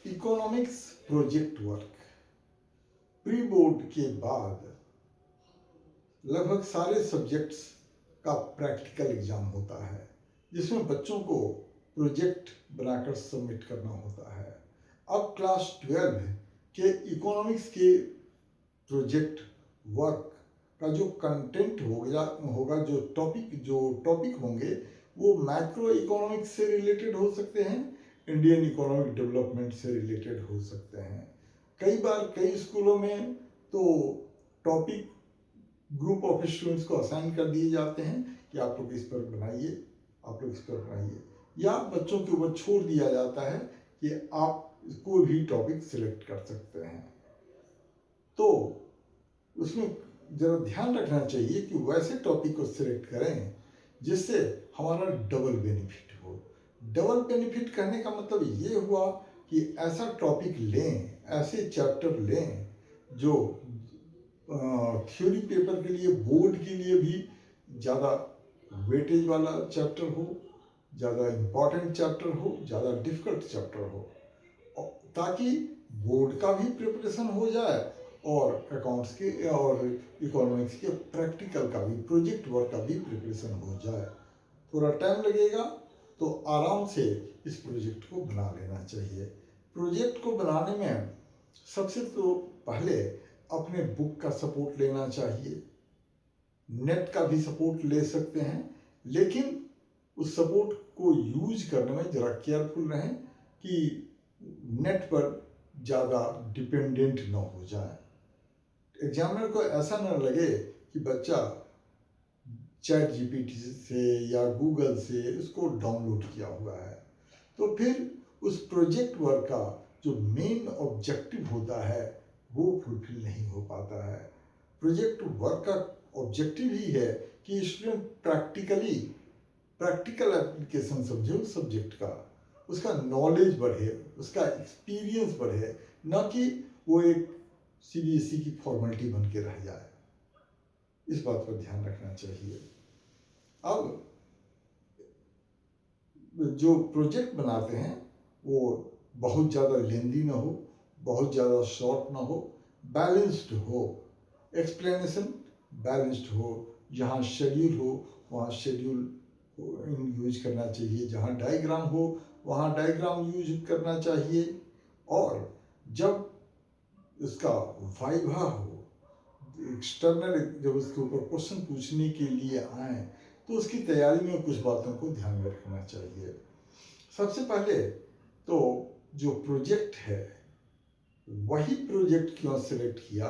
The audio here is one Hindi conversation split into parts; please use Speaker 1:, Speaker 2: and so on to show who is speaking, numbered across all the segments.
Speaker 1: Economics project work pre board के बाद लगभग सारे सब्जेक्ट्स का प्रैक्टिकल एग्जाम होता है, जिसमें बच्चों को प्रोजेक्ट बनाकर सबमिट करना होता है। अब क्लास 12 के इकोनॉमिक्स के प्रोजेक्ट वर्क का जो कंटेंट होगा जो टॉपिक होंगे वो मैक्रो इकोनॉमिक्स से रिलेटेड हो सकते हैं, इंडियन इकोनॉमिक डेवलपमेंट से रिलेटेड हो सकते हैं। कई बार कई स्कूलों में तो टॉपिक ग्रुप ऑफ स्टूडेंट्स को असाइन कर दिए जाते हैं कि आप लोग इस पर बनाइए, आप लोग इस पर बनाइए, या बच्चों के ऊपर छोड़ दिया जाता है कि आप कोई भी टॉपिक सिलेक्ट कर सकते हैं। तो उसमें ज़रा ध्यान रखना चाहिए कि वैसे टॉपिक को सिलेक्ट करें जिससे हमारा डबल बेनिफिट हो। डबल बेनिफिट कहने का मतलब ये हुआ कि ऐसा टॉपिक लें, ऐसे चैप्टर लें जो थ्योरी पेपर के लिए, बोर्ड के लिए भी ज़्यादा वेटेज वाला चैप्टर हो, ज़्यादा इम्पॉर्टेंट चैप्टर हो, ज़्यादा डिफिकल्ट चैप्टर हो, ताकि बोर्ड का भी प्रिपरेशन हो जाए और अकाउंट्स के और इकोनॉमिक्स के प्रैक्टिकल का भी, प्रोजेक्ट वर्क का भी प्रिपरेशन हो जाए। थोड़ा टाइम लगेगा तो आराम से इस प्रोजेक्ट को बना लेना चाहिए। प्रोजेक्ट को बनाने में सबसे तो पहले अपने बुक का सपोर्ट लेना चाहिए, नेट का भी सपोर्ट ले सकते हैं, लेकिन उस सपोर्ट को यूज करने में ज़रा केयरफुल रहें कि नेट पर ज़्यादा डिपेंडेंट न हो जाए। एग्जामिनर को ऐसा न लगे कि बच्चा चैट जीपीटी से या गूगल से उसको डाउनलोड किया हुआ है, तो फिर उस प्रोजेक्ट वर्क का जो मेन ऑब्जेक्टिव होता है वो फुलफिल नहीं हो पाता है। प्रोजेक्ट वर्क का ऑब्जेक्टिव ही है कि स्टूडेंट प्रैक्टिकल एप्लीकेशन समझे उस सब्जेक्ट का, उसका नॉलेज बढ़े, उसका एक्सपीरियंस बढ़े, न कि वो एक सीबीएसई की फॉर्मेलिटी बन के रह जाए। इस बात पर ध्यान रखना चाहिए। अब जो प्रोजेक्ट बनाते हैं वो बहुत ज़्यादा लेंदी ना हो, बहुत ज़्यादा शॉर्ट ना हो, बैलेंस्ड हो, एक्सप्लेनेशन बैलेंस्ड हो, जहाँ शेड्यूल हो वहाँ शेड्यूल यूज करना चाहिए, जहाँ डायग्राम हो वहाँ डायग्राम यूज करना चाहिए, और जब इसका वाइवा हो, एक्सटर्नल जब उसके ऊपर क्वेश्चन पूछने के लिए आए तो उसकी तैयारी में कुछ बातों को ध्यान में रखना चाहिए। सबसे पहले तो जो प्रोजेक्ट है वही प्रोजेक्ट क्यों सिलेक्ट किया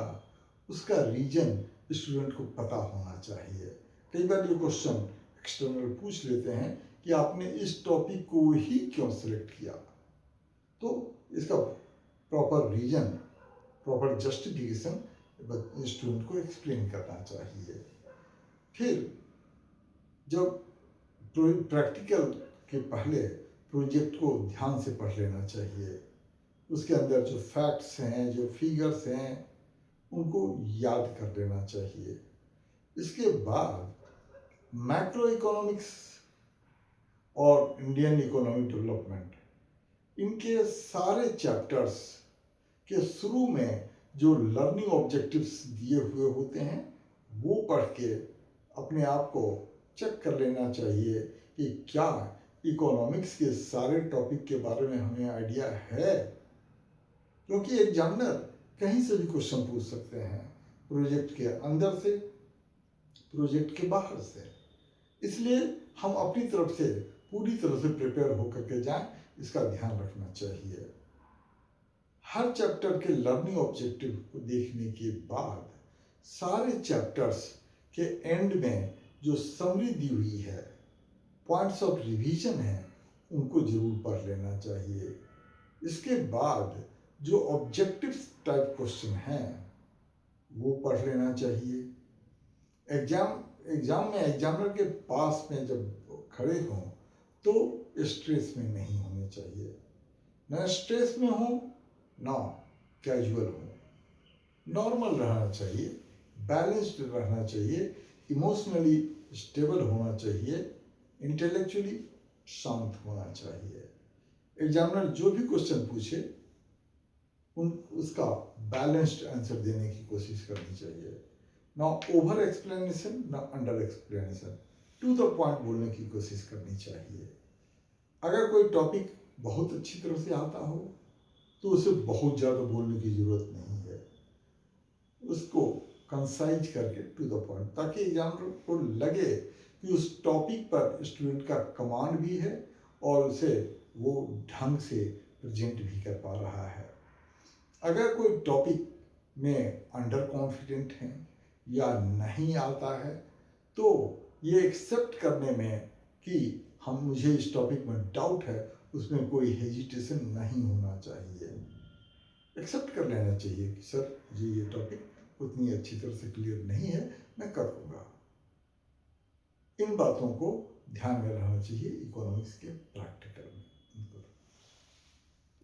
Speaker 1: उसका रीजन स्टूडेंट को पता होना चाहिए। कई बार ये क्वेश्चन एक्सटर्नल पूछ लेते हैं कि आपने इस टॉपिक को ही क्यों सिलेक्ट किया, तो इसका proper reason, proper justification student को एक्सप्लेन करना चाहिए। फिर जब प्रैक्टिकल के पहले प्रोजेक्ट को ध्यान से पढ़ लेना चाहिए, उसके अंदर जो फैक्ट्स हैं, जो फिगर्स हैं, उनको याद कर लेना चाहिए। इसके बाद मैक्रो इकोनॉमिक्स और इंडियन इकोनॉमिक डेवलपमेंट, इनके सारे चैप्टर्स के शुरू में जो लर्निंग ऑब्जेक्टिव्स दिए हुए होते हैं वो पढ़ के अपने आप को चेक कर लेना चाहिए कि क्या इकोनॉमिक्स के सारे टॉपिक के बारे में हमें आइडिया है, क्योंकि एग्जामिनर कहीं से भी क्वेश्चन पूछ सकते हैं, प्रोजेक्ट के अंदर से, प्रोजेक्ट के बाहर से। इसलिए हम अपनी तरफ से पूरी तरह से प्रिपेयर होकर के जाएं, इसका ध्यान रखना चाहिए। हर चैप्टर के लर्निंग ऑब्जेक्टिव को देखने के बाद सारे चैप्टर्स के एंड में जो समरी दी हुई है, पॉइंट्स ऑफ रिवीजन है, उनको जरूर पढ़ लेना चाहिए। इसके बाद जो ऑब्जेक्टिव टाइप क्वेश्चन हैं वो पढ़ लेना चाहिए। एग्जाम में एग्जामिनर के पास में जब खड़े हों तो स्ट्रेस में नहीं होने चाहिए, ना स्ट्रेस में हो ना कैजुअल हो, नॉर्मल रहना चाहिए, बैलेंस्ड रहना चाहिए, इमोशनली स्टेबल होना चाहिए, इंटेलेक्चुअली शांत होना चाहिए। एग्जामिनर जो भी क्वेश्चन पूछे उसका बैलेंस्ड आंसर देने की कोशिश करनी चाहिए, ना ओवर एक्सप्लेनेशन ना under explanation, to the point बोलने की कोशिश करनी चाहिए। अगर कोई टॉपिक बहुत अच्छी तरह से आता हो तो उसे बहुत ज़्यादा बोलने की ज़रूरत नहीं है, उसको कंसाइज करके टू द पॉइंट, ताकि एग्जामिनर को लगे कि उस टॉपिक पर स्टूडेंट का कमांड भी है और उसे वो ढंग से प्रेजेंट भी कर पा रहा है। अगर कोई टॉपिक में अंडर कॉन्फिडेंट हैं या नहीं आता है तो ये एक्सेप्ट करने में कि मुझे इस टॉपिक में डाउट है, उसमें कोई हेजिटेशन नहीं होना चाहिए। एक्सेप्ट कर लेना चाहिए कि सर ये टॉपिक उतनी अच्छी तरह से क्लियर नहीं है, मैं कर लूँगा। इन बातों को ध्यान में रखना चाहिए इकोनॉमिक्स के प्रैक्टिकल में।